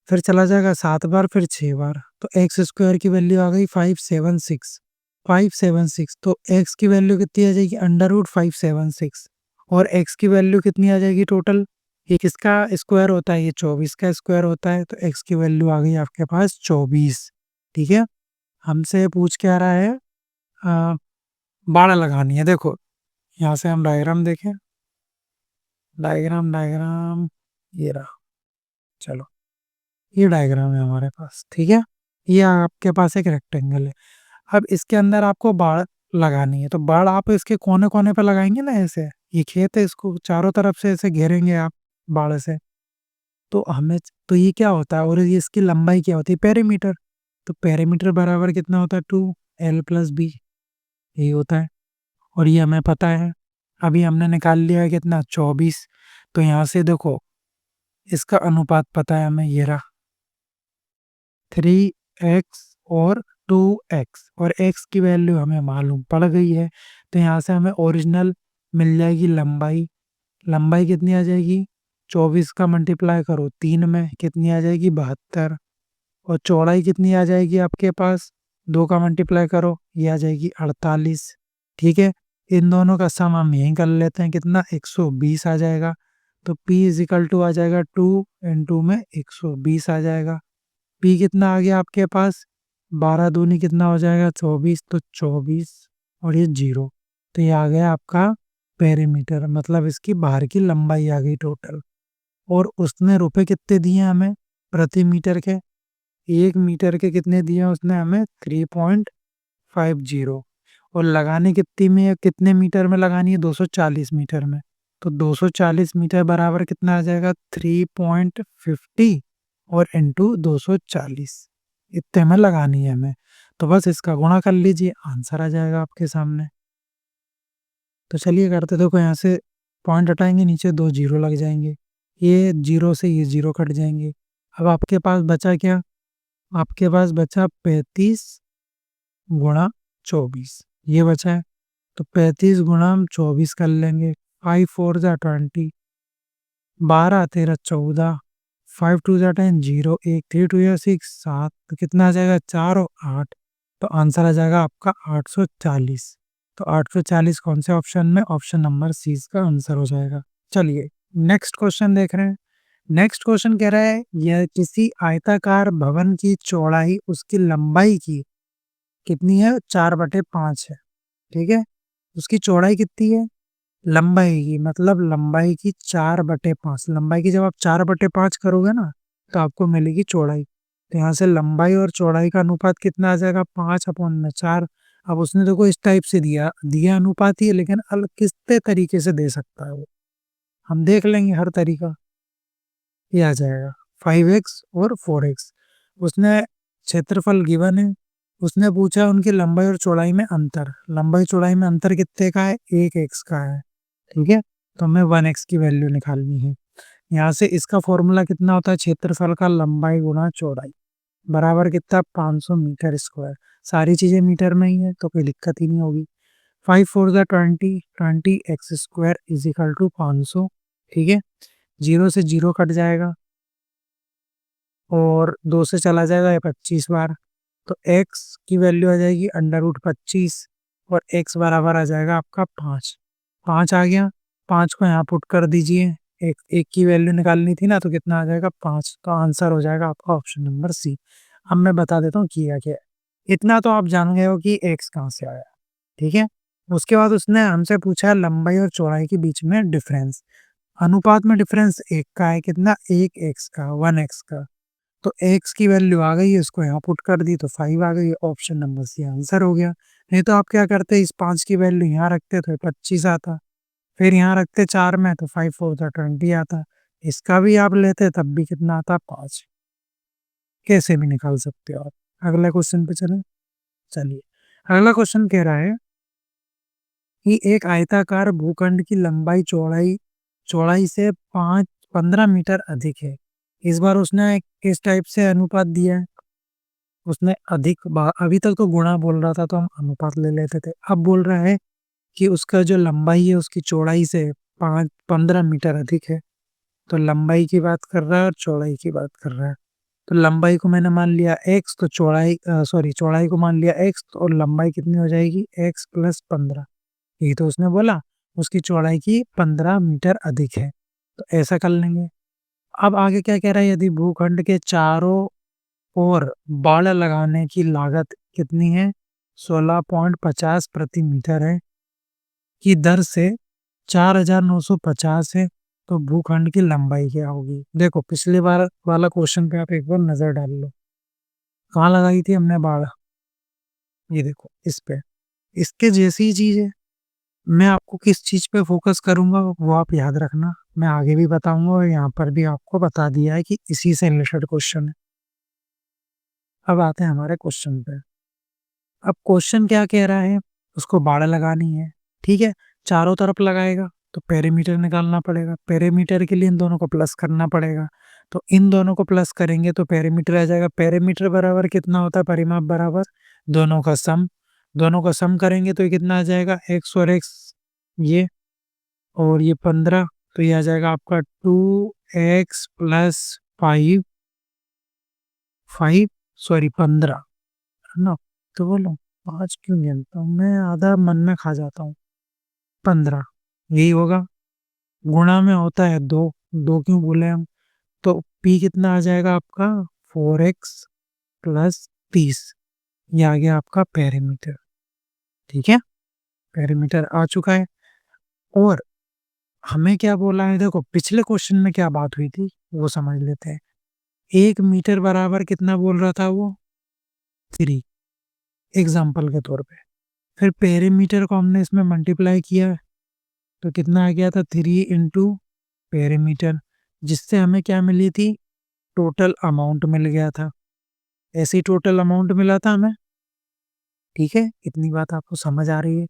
फिर चला जाएगा 7 बार, फिर 6 बार, तो x² की वैल्यू आ गई 576, 576। तो x की वैल्यू कितनी आ जाएगी, √576, और x की वैल्यू कितनी आ जाएगी टोटल, ये किसका स्क्वायर होता है, ये 24 का स्क्वायर होता है, तो x की वैल्यू आ गई आपके पास 24, ठीक है। हमसे पूछ क्या रहा है, बाड़ा लगानी है। देखो यहाँ से हम डायग्राम देखें, डायग्राम डायग्राम ये रहा, चलो ये डायग्राम है हमारे पास, ठीक है। ये आपके पास एक रेक्टेंगल है, अब इसके अंदर आपको बाड़ लगानी है, तो बाड़ आप इसके कोने कोने पे लगाएंगे ना, ऐसे ये खेत है, इसको चारों तरफ से ऐसे घेरेंगे आप बाड़ से, तो हमें तो ये क्या होता है, और ये इसकी लंबाई क्या होती है, पेरीमीटर, तो पेरीमीटर बराबर कितना होता है 2l+b, यही होता है, और ये हमें पता है। अभी हमने निकाल लिया है कितना 24, तो यहाँ से देखो इसका अनुपात पता है हमें, ये रहा 3x और 2x, और x की वैल्यू हमें मालूम पड़ गई है, तो यहाँ से हमें ओरिजिनल मिल जाएगी लंबाई, लंबाई कितनी आ जाएगी, 24 का मल्टीप्लाई करो 3 में कितनी आ जाएगी 72, और चौड़ाई कितनी आ जाएगी आपके पास, 2 का मल्टीप्लाई करो ये आ जाएगी 48, ठीक है। इन दोनों का सम हम यहीं कर लेते हैं, कितना 120 आ जाएगा, तो p = आ जाएगा 2 × 2 में 120 आ जाएगा। p कितना आ गया आपके पास, 12 दूनी कितना हो जाएगा 24, तो 24 और ये 0, तो ये आ गया आपका पेरीमीटर, मतलब इसकी बाहर की लंबाई आ गई टोटल। और उसने रुपए कितने दिए हमें प्रति मीटर के, 1 मीटर के कितने दिए उसने हमें 3.50, और लगाने कितनी में, कितने मीटर में लगानी है, 240 मीटर में, तो 240 मीटर बराबर कितना आ जाएगा 3.50 और इंटू 240, इतने में लगानी है हमें, तो बस इसका गुणा कर लीजिए, आंसर आ जाएगा आपके सामने। तो चलिए करते, देखो यहाँ से पॉइंट हटाएंगे, नीचे 2 जीरो लग जाएंगे, ये जीरो से ये जीरो कट जाएंगे, अब आपके पास बचा क्या, आपके पास बचा 35 गुणा 24, ये बचा है, तो 35 गुणा हम 24 कर लेंगे, 5 4 जा 20, 12 13 14, 5 2 जा 10, 0 1 3 2 या 6 7, तो कितना आ जाएगा 4 और 8, तो आंसर आ जाएगा आपका 840। तो 840 कौन से ऑप्शन में, ऑप्शन नंबर सी का आंसर हो जाएगा। चलिए नेक्स्ट क्वेश्चन देख रहे हैं। नेक्स्ट क्वेश्चन कह रहा है, यह किसी आयताकार भवन की चौड़ाई उसकी लंबाई की कितनी है, 4/5 है, ठीक है। उसकी चौड़ाई कितनी है, लंबाई की, मतलब लंबाई की 4/5, लंबाई की जब आप 4/5 करोगे ना, तो आपको मिलेगी चौड़ाई, तो यहाँ से लंबाई और चौड़ाई का अनुपात कितना आ जाएगा 5/4। अब उसने देखो इस टाइप से दिया दिया अनुपात ही है, लेकिन अलग किस तरीके से दे सकता है वो, हम देख लेंगे हर तरीका। ये आ जाएगा 5x और 4x, उसने क्षेत्रफल गिवन है, उसने पूछा उनकी लंबाई और चौड़ाई में अंतर, लंबाई चौड़ाई में अंतर कितने का है, 1x का है, ठीक है। तो हमें 1x की वैल्यू निकालनी है। यहाँ से इसका फॉर्मूला कितना होता है, क्षेत्रफल का लंबाई गुणा चौड़ाई बराबर कितना 500 मीटर स्क्वायर, सारी चीजें मीटर में ही है तो कोई दिक्कत ही नहीं होगी। 5 4 जा 20, 20x² = 500, ठीक है। 0 से 0 कट जाएगा और 2 से चला जाएगा ये 25 बार, तो x की वैल्यू आ जाएगी √25, और x बराबर आ जाएगा आपका 5, 5 आ गया, 5 को यहाँ पुट कर दीजिए, एक की वैल्यू निकालनी थी ना, तो कितना आ जाएगा 5, तो आंसर हो जाएगा आपका ऑप्शन नंबर सी। अब मैं बता देता हूँ किया क्या है, इतना तो आप जान गए हो कि x कहाँ से आया, ठीक है। उसके बाद उसने हमसे पूछा लंबाई और चौड़ाई के बीच में डिफरेंस, अनुपात में डिफरेंस 1 का है, कितना 1x का, 1x का, तो x की वैल्यू आ गई है, इसको यहाँ पुट कर दी तो 5 आ गई। ऑप्शन नंबर सी आंसर हो गया। नहीं तो आप क्या करते, इस 5 की वैल्यू यहाँ रखते तो 25 आता, फिर यहाँ रखते 4 में तो 5 4 20 आता, इसका भी आप लेते तब भी कितना आता, 5। कैसे भी निकाल सकते हो आप। अगला क्वेश्चन पे चले। चलिए, अगला क्वेश्चन कह रहा है कि एक आयताकार भूखंड की लंबाई चौड़ाई चौड़ाई से 15 मीटर अधिक है। इस बार उसने किस टाइप से अनुपात दिया है, उसने अभी तक तो गुणा बोल रहा था तो हम अनुपात ले लेते थे, अब बोल रहा है कि उसका जो लंबाई है उसकी चौड़ाई से 15 मीटर अधिक है। तो लंबाई की बात कर रहा है और चौड़ाई की बात कर रहा है। तो लंबाई को मैंने मान लिया x, तो चौड़ाई को मान लिया x, तो और लंबाई कितनी हो जाएगी, x + 15। यही तो उसने बोला, उसकी चौड़ाई की 15 मीटर अधिक है, तो ऐसा कर लेंगे। अब आगे क्या कह रहा है, यदि भूखंड के चारों ओर बाड़ लगाने की लागत कितनी है, 16.50 प्रति मीटर है, की दर से 4950 है, तो भूखंड की लंबाई क्या होगी। देखो, पिछले बार वाला क्वेश्चन पे आप एक बार नजर डाल लो, कहाँ लगाई थी हमने बाड़, ये देखो इस पे। इसके जैसी ही चीज है। मैं आपको किस चीज पे फोकस करूंगा वो आप याद रखना, मैं आगे भी बताऊंगा और यहाँ पर भी आपको बता दिया है कि इसी से रिलेटेड क्वेश्चन है। अब आते हैं हमारे क्वेश्चन पे। अब क्वेश्चन क्या कह रहा है, उसको बाड़ लगानी है, ठीक है, चारों तरफ लगाएगा तो पेरीमीटर निकालना पड़ेगा, पेरीमीटर के लिए इन दोनों को प्लस करना पड़ेगा, तो इन दोनों को प्लस करेंगे तो पेरीमीटर आ जाएगा। पेरीमीटर बराबर कितना होता है, परिमाप बराबर दोनों का सम, दोनों का सम करेंगे तो ये कितना आ जाएगा, x और x, ये और ये 15, तो ये आ जाएगा आपका 2x + 5, 15, है ना। तो बोलो 5 क्यों गिनता हूँ मैं, आधा मन में खा जाता हूँ, 15 यही होगा। गुणा में होता है 2, 2 क्यों बोले हम। तो p कितना आ जाएगा आपका, 4x + 30, ये आ गया आपका पेरीमीटर। ठीक है, पेरीमीटर आ चुका है। और हमें क्या बोला है, देखो पिछले क्वेश्चन में क्या बात हुई थी वो समझ लेते हैं। 1 मीटर बराबर कितना बोल रहा था वो, 3, एग्जाम्पल के तौर पे। फिर पेरीमीटर को हमने इसमें मल्टीप्लाई किया तो कितना आ गया था, 3 इंटू पेरीमीटर, जिससे हमें क्या मिली थी, टोटल अमाउंट मिल गया था। ऐसे ही टोटल अमाउंट मिला था हमें। ठीक है, इतनी बात आपको समझ आ रही है,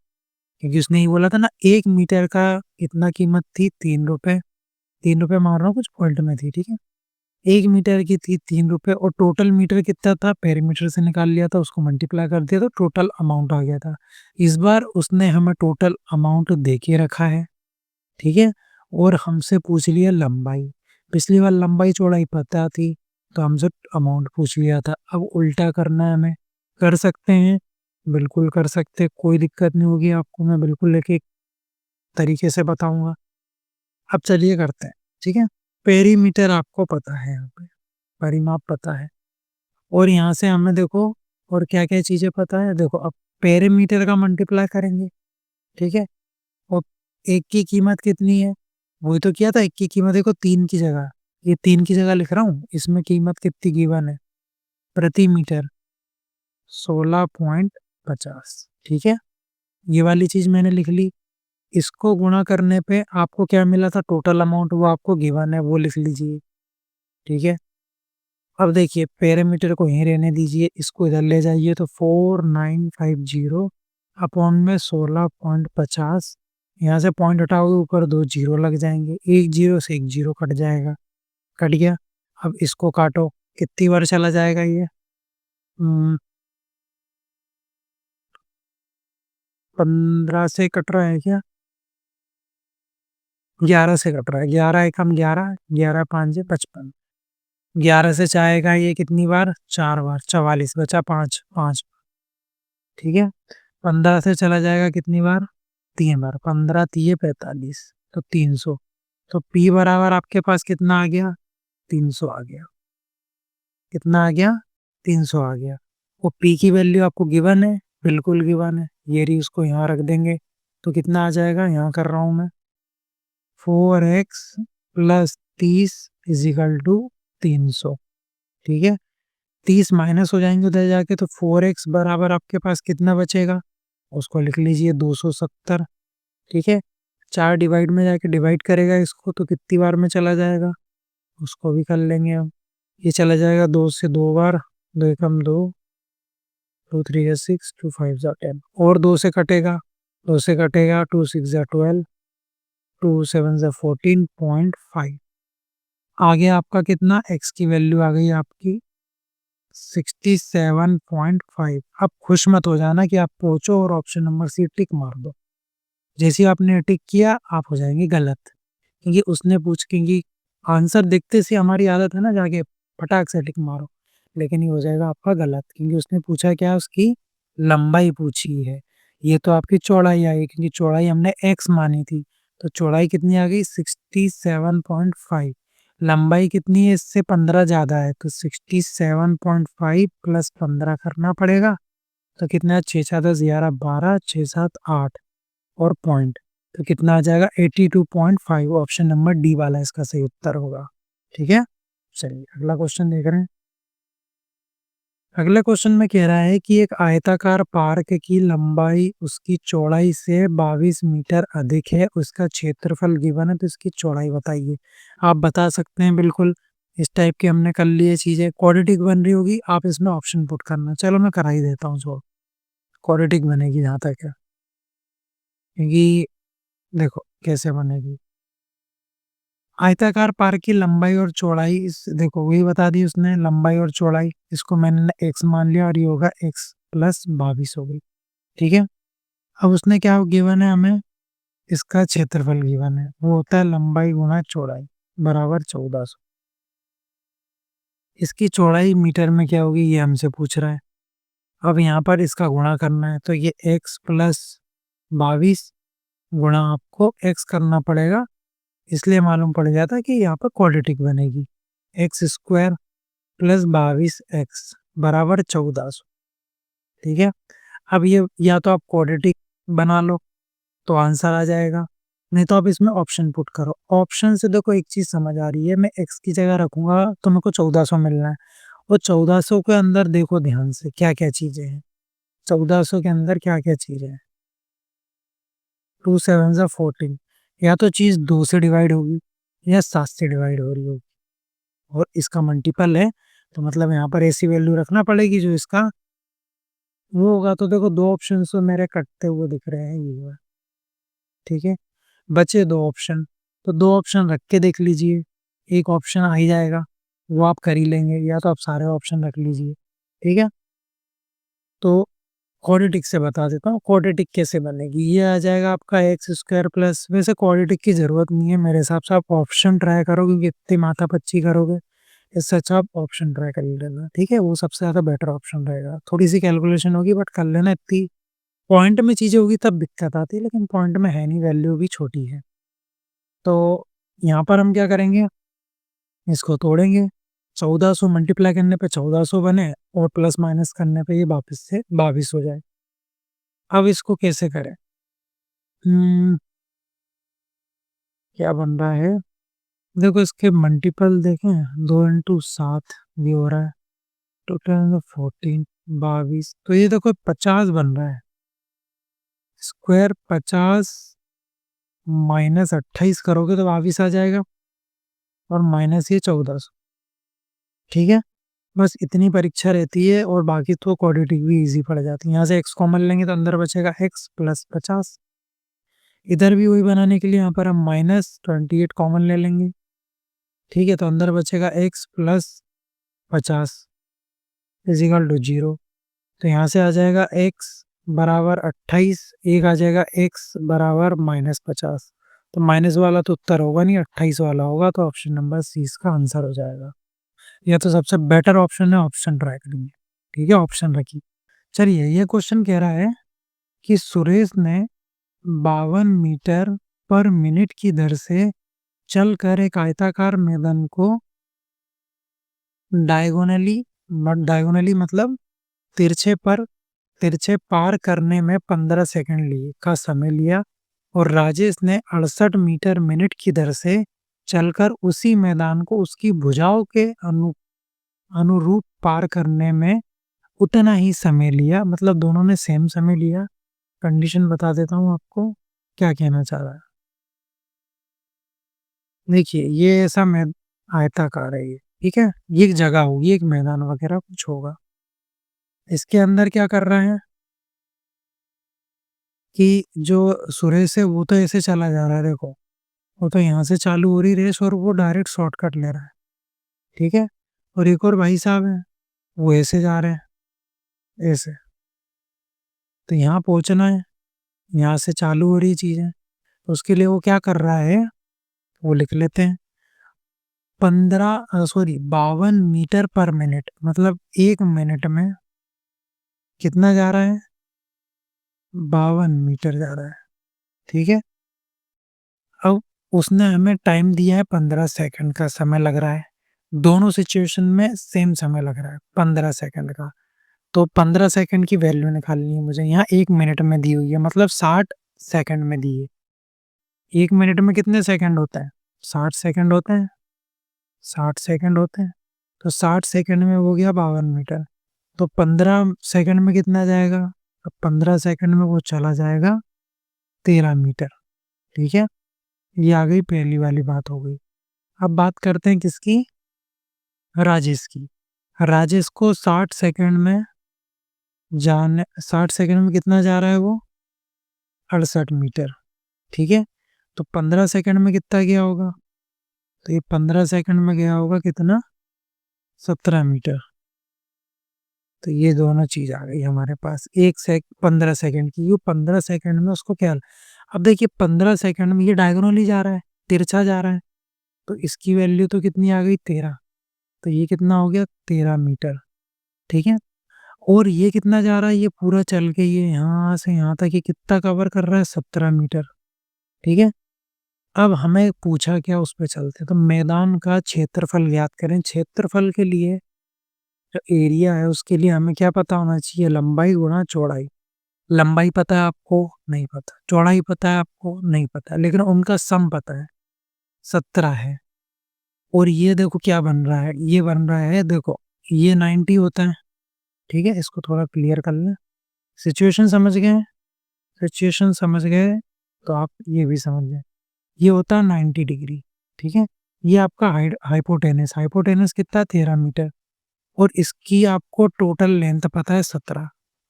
क्योंकि उसने ही बोला था ना 1 मीटर का इतना कीमत थी, 3 रुपए, 3 रुपए मार रहा हूँ, कुछ पॉइंट में थी। ठीक है, 1 मीटर की थी 3 रुपए, और टोटल मीटर कितना था, पेरीमीटर से निकाल लिया था, उसको मल्टीप्लाई कर दिया तो टोटल अमाउंट आ गया था। इस बार उसने हमें टोटल अमाउंट दे के रखा है, ठीक है, और हमसे पूछ लिया लंबाई। पिछली बार लंबाई चौड़ाई पता थी तो हमसे अमाउंट पूछ लिया था। अब उल्टा करना है हमें, कर सकते हैं, बिल्कुल कर सकते, कोई दिक्कत नहीं होगी आपको, मैं बिल्कुल एक एक तरीके से बताऊंगा। अब चलिए करते हैं, ठीक है। पेरीमीटर आपको पता है, यहाँ पे परिमाप पता है, और यहाँ से हमें देखो और क्या क्या चीजें पता है। देखो, अब पेरीमीटर का मल्टीप्लाई करेंगे, ठीक है, और एक की कीमत कितनी है, वही तो किया था। एक की कीमत देखो 3 की जगह, ये 3 की जगह लिख रहा हूँ, इसमें कीमत कितनी गिवन है, प्रति मीटर 16.50। ठीक है, ये वाली चीज मैंने लिख ली। इसको गुणा करने पे आपको क्या मिला था, टोटल अमाउंट, वो आपको गिवन है, वो लिख लीजिए। ठीक है, अब देखिए पेरीमीटर को यहीं रहने दीजिए, इसको इधर ले जाइए तो 4950 अपॉन में 16.50, यहाँ से पॉइंट हटाओगे ऊपर 2 जीरो लग जाएंगे, एक जीरो से एक जीरो कट जाएगा, कट गया। अब इसको काटो, कितनी बार चला जाएगा ये, 15 से कट रहा है क्या, 11 से कट रहा है, 11 एकम 11, 11 5 55, 11 से जाएगा ये कितनी बार, 4 बार, 44 बचा, 5 5। ठीक है, 15 से चला जाएगा कितनी बार, 3 बार, 15 तीय 45, तो 300। तो P बराबर आपके पास कितना आ गया, 300 आ गया। कितना आ गया, 300 आ गया। वो P की वैल्यू आपको गिवन है, बिल्कुल गिवन है, ये रही, उसको यहाँ रख देंगे तो कितना आ जाएगा, यहाँ कर रहा हूँ मैं, 4x + 30 = 300। ठीक है। 30 माइनस हो जाएंगे उधर जाके, तो 4x बराबर आपके पास कितना बचेगा, उसको लिख लीजिए 270। ठीक है, 4 डिवाइड में जाके डिवाइड करेगा इसको तो कितनी बार में चला जाएगा, उसको भी कर लेंगे हम। ये चला जाएगा 2 से 2 बार, 2 एकम 2, 2 3 या 6, 2 5 जा 10, और 2 से कटेगा, 2 से कटेगा, 2 6 जा 12, 2 7 जा 14.5। आगे आपका कितना, x की वैल्यू आ गई आपकी 67.5। अब खुश मत हो जाना कि आप पहुंचो और ऑप्शन नंबर सी टिक मार दो। जैसे ही आपने टिक किया आप हो जाएंगे गलत, क्योंकि उसने पूछ, क्योंकि आंसर देखते से हमारी आदत है ना जाके फटाक से टिक मारो, लेकिन ये हो जाएगा आपका गलत, क्योंकि उसने पूछा क्या, उसकी लंबाई पूछी है। ये तो आपकी चौड़ाई आई, क्योंकि चौड़ाई हमने x मानी थी, तो चौड़ाई कितनी आ गई 67.5। लंबाई कितनी है, इससे 15 ज़्यादा है, तो 67.5 प्लस 15 करना पड़ेगा, तो कितना, 6 7 10 11 12, 6 7 8 और पॉइंट, तो कितना आ जाएगा 82.5। ऑप्शन नंबर डी वाला इसका सही उत्तर होगा। ठीक है, चलिए अगला क्वेश्चन देख रहे हैं। अगले क्वेश्चन में कह रहा है कि एक आयताकार पार्क की लंबाई उसकी चौड़ाई से 22 मीटर अधिक है, उसका क्षेत्रफल गिवन है, तो इसकी चौड़ाई बताइए। आप बता सकते हैं बिल्कुल, इस टाइप के हमने कर लिए चीजें, क्वाड्रेटिक बन रही होगी, आप इसमें ऑप्शन पुट करना। चलो मैं करा ही देता हूँ, जो क्वाड्रेटिक बनेगी जहाँ तक है, क्योंकि देखो कैसे बनेगी। आयताकार पार्क की लंबाई और चौड़ाई, इस देखो वही बता दी उसने, लंबाई और चौड़ाई, इसको मैंने x मान लिया और ये होगा x प्लस 22 हो गई। ठीक है, अब उसने क्या गिवन है हमें, इसका क्षेत्रफल गिवन है, वो होता है लंबाई गुना चौड़ाई बराबर 1400। इसकी चौड़ाई मीटर में क्या होगी ये हमसे पूछ रहा है। अब यहाँ पर इसका गुणा करना है, तो ये x प्लस 22 गुणा आपको x करना पड़ेगा, इसलिए मालूम पड़ जाता है कि यहाँ पर क्वाड्रेटिक बनेगी। एक्स स्क्वायर प्लस 22x बराबर 1400। ठीक है, अब ये या तो आप क्वाड्रेटिक बना लो तो आंसर आ जाएगा, नहीं तो आप इसमें ऑप्शन पुट करो। ऑप्शन से देखो एक चीज समझ आ रही है, मैं x की जगह रखूंगा तो मेरे को 1400 मिलना है, और 1400 के अंदर देखो ध्यान से क्या क्या चीजें हैं। 1400 के अंदर क्या क्या चीजें हैं, 2 7 जा 14, या तो चीज 2 से डिवाइड होगी या 7 से डिवाइड हो रही होगी, और इसका मल्टीपल है, तो मतलब यहाँ पर ऐसी वैल्यू रखना पड़ेगी जो इसका वो होगा। तो देखो दो ऑप्शन तो मेरे कटते हुए दिख रहे हैं, ये हुआ। ठीक है, बचे दो ऑप्शन, तो दो ऑप्शन रख के देख लीजिए, एक ऑप्शन आ ही जाएगा, वो आप कर ही लेंगे, या तो आप सारे ऑप्शन रख लीजिए। ठीक है, तो क्वाड्रेटिक से बता देता हूँ क्वाड्रेटिक कैसे बनेगी। ये आ जाएगा आपका एक्स स्क्वायर प्लस, वैसे क्वाड्रेटिक की जरूरत नहीं है मेरे हिसाब से, आप ऑप्शन ट्राई करो, क्योंकि इतनी माथा पच्ची करोगे, इससे अच्छा आप ऑप्शन ट्राई कर लेना। ठीक है, वो सबसे ज़्यादा बेटर ऑप्शन रहेगा, थोड़ी सी कैलकुलेशन होगी बट कर लेना, इतनी पॉइंट में चीज़ें होगी तब दिक्कत आती है, लेकिन पॉइंट में है नहीं, वैल्यू भी छोटी है। तो यहाँ पर हम क्या करेंगे, इसको तोड़ेंगे, 1400 मल्टीप्लाई करने पे 1400 बने, और प्लस माइनस करने पे ये वापस से 22 हो जाए। अब इसको कैसे करें, क्या बन रहा है, देखो इसके मल्टीपल देखें, 2 × 7 भी हो रहा है, टोटल 14 22, तो ये देखो 50 बन रहा है। स्क्वायर 50 माइनस 28 करोगे तो 22 आ जाएगा, और माइनस ये 1400। ठीक है, बस इतनी परीक्षा रहती है, और बाकी तो क्वाड्रेटिक भी इजी पड़ जाती है। यहाँ से एक्स कॉमन लेंगे तो अंदर बचेगा x प्लस 50, इधर भी वही बनाने के लिए यहाँ पर हम माइनस 28 कॉमन ले लेंगे। ठीक है, तो अंदर बचेगा x प्लस 50 इजिकल टू 0, तो यहाँ से आ जाएगा x बराबर 28, एक आ जाएगा x बराबर -50, तो माइनस वाला तो उत्तर होगा नहीं, 28 वाला होगा, तो ऑप्शन नंबर सी इसका आंसर हो जाएगा। यह तो सबसे बेटर ऑप्शन है, ऑप्शन ट्राई करेंगे। ठीक है, ऑप्शन रखिए। चलिए, ये क्वेश्चन कह रहा है कि सुरेश ने 52 मीटर पर मिनट की दर से चलकर एक आयताकार मैदान को डायगोनली डायगोनली मतलब तिरछे पार करने में 15 सेकंड लिए का समय लिया, और राजेश ने 68 मीटर मिनट की दर से चलकर उसी मैदान को उसकी भुजाओं के अनुरूप पार करने में उतना ही समय लिया, मतलब दोनों ने सेम समय लिया। कंडीशन बता देता हूँ आपको क्या कहना चाह रहा है। देखिए ये ऐसा में आयताकार है ये, ठीक है, ये एक जगह होगी, एक मैदान वगैरह कुछ होगा। इसके अंदर क्या कर रहे हैं कि जो सुरेश है वो तो ऐसे चला जा रहा है, देखो वो तो यहाँ से चालू हो रही रेस और वो डायरेक्ट शॉर्टकट ले रहा है, ठीक है। और एक और भाई साहब है, वो ऐसे जा रहे हैं, ऐसे। तो यहाँ पहुंचना है, यहाँ से चालू हो रही चीजें, तो उसके लिए वो क्या कर रहा है, वो लिख लेते हैं 52 मीटर पर मिनट, मतलब 1 मिनट में कितना जा रहा है, 52 मीटर जा रहा है, ठीक है। अब उसने हमें टाइम दिया है 15 सेकंड का समय लग रहा है, दोनों सिचुएशन में सेम समय लग रहा है 15 सेकंड का। तो 15 सेकंड की वैल्यू निकालनी है मुझे, यहाँ 1 मिनट में दी हुई है, मतलब 60 सेकंड में दी है। 1 मिनट में कितने सेकंड होते हैं, 60 सेकंड होते हैं, 60 सेकंड होते हैं। तो 60 सेकंड में हो गया 52 मीटर। तो 15 सेकंड में कितना जाएगा, अब 15 सेकंड में वो चला जाएगा 13 मीटर, ठीक है। ये आ गई पहली वाली बात हो गई। अब बात करते हैं किसकी, राजेश की। राजेश को 60 सेकंड में 60 सेकंड में कितना जा रहा है वो, 68 मीटर, ठीक है। तो 15 सेकंड में कितना गया होगा, तो ये 15 सेकंड में गया होगा कितना, 17 मीटर। तो ये दोनों चीज आ गई हमारे पास, 15 सेकंड की, 15 सेकंड में उसको क्या। अब देखिए 15 सेकंड में ये डायगोनली जा रहा है, तिरछा जा रहा है, तो इसकी वैल्यू तो कितनी आ गई, 13। तो ये कितना हो गया, 13 मीटर, ठीक है। और ये कितना जा रहा है, ये पूरा चल के ये यहाँ से यहाँ तक ये कितना कवर कर रहा है, 17 मीटर, ठीक है। अब हमें पूछा क्या, उस पे चलते हैं। तो मैदान का क्षेत्रफल ज्ञात करें। क्षेत्रफल के लिए जो एरिया है उसके लिए हमें क्या पता होना चाहिए, लंबाई गुणा चौड़ाई। लंबाई पता है आपको, नहीं पता। चौड़ाई पता है आपको, नहीं पता। लेकिन उनका सम पता है, 17 है। और ये देखो क्या बन रहा है, ये बन रहा है, देखो ये 90 होता है, ठीक है। इसको थोड़ा क्लियर कर लें, सिचुएशन समझ गए, सिचुएशन समझ गए तो आप ये भी समझ गए। ये होता है 90 डिग्री, ठीक है। ये आपका हाइपोटेनस, हाइपोटेनस कितना, 13 मीटर। और इसकी आपको टोटल लेंथ पता है 17।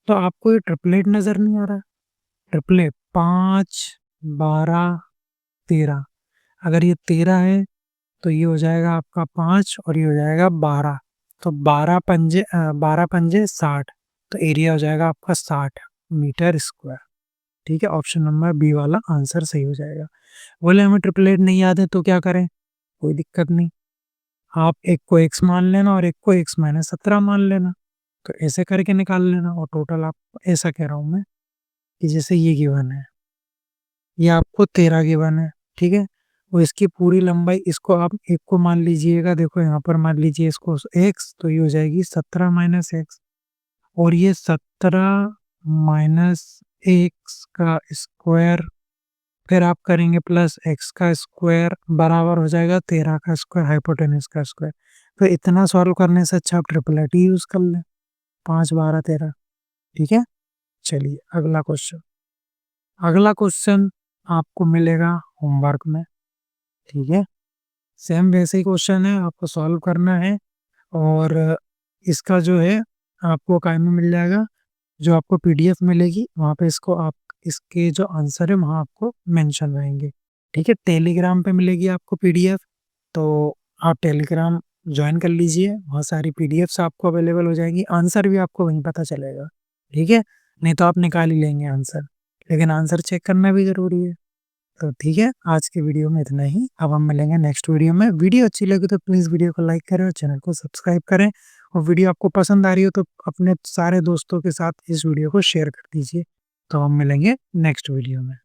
तो आपको ये ट्रिपलेट नजर नहीं आ रहा, ट्रिपलेट 5, 12, 13। अगर ये 13 है तो ये हो जाएगा आपका 5 और ये हो जाएगा 12। तो 12 पंजे 60। तो एरिया हो जाएगा आपका 60 मीटर स्क्वायर, ठीक है। ऑप्शन नंबर बी वाला आंसर सही हो जाएगा। बोले हमें ट्रिपलेट नहीं याद है तो क्या करें, कोई दिक्कत नहीं, आप एक को x मान लेना और एक को x-17 मान लेना। तो ऐसे करके निकाल लेना। और टोटल आप, ऐसा कह रहा हूँ मैं कि जैसे ये गिवन है, ये आपको 13 गिवन है, ठीक है। और इसकी पूरी लंबाई, इसको आप एक को मान लीजिएगा, देखो यहाँ पर मान लीजिए इसको x, तो ये हो जाएगी 17 माइनस एक्स। और ये 17 माइनस एक्स का स्क्वायर, फिर आप करेंगे प्लस एक्स का स्क्वायर बराबर हो जाएगा 13 का स्क्वायर, हाइपोटेनस का स्क्वायर। तो इतना सॉल्व करने से अच्छा आप ट्रिपलेट ही यूज कर लें, 5, 12, 13, ठीक है। चलिए अगला क्वेश्चन, अगला क्वेश्चन आपको मिलेगा होमवर्क में, ठीक है। सेम वैसे ही क्वेश्चन है, आपको सॉल्व करना है। और इसका जो है आपको काय में मिल जाएगा, जो आपको पीडीएफ मिलेगी वहाँ पे इसको आप, इसके जो आंसर है वहाँ आपको मेंशन रहेंगे, ठीक है। टेलीग्राम पे मिलेगी आपको पीडीएफ, तो आप टेलीग्राम ज्वाइन कर लीजिए, वहाँ सारी पीडीएफ्स आपको अवेलेबल हो जाएंगी, आंसर भी आपको वहीं पता चलेगा, ठीक है। नहीं तो आप निकाल ही लेंगे आंसर, लेकिन आंसर चेक करना भी ज़रूरी है। तो ठीक है, आज के वीडियो में इतना ही। अब हम मिलेंगे नेक्स्ट वीडियो में। वीडियो अच्छी लगी तो प्लीज़ वीडियो को लाइक करें और चैनल को सब्सक्राइब करें। और वीडियो आपको पसंद आ रही हो तो अपने सारे दोस्तों के साथ इस वीडियो को शेयर कर दीजिए। तो हम मिलेंगे नेक्स्ट वीडियो में।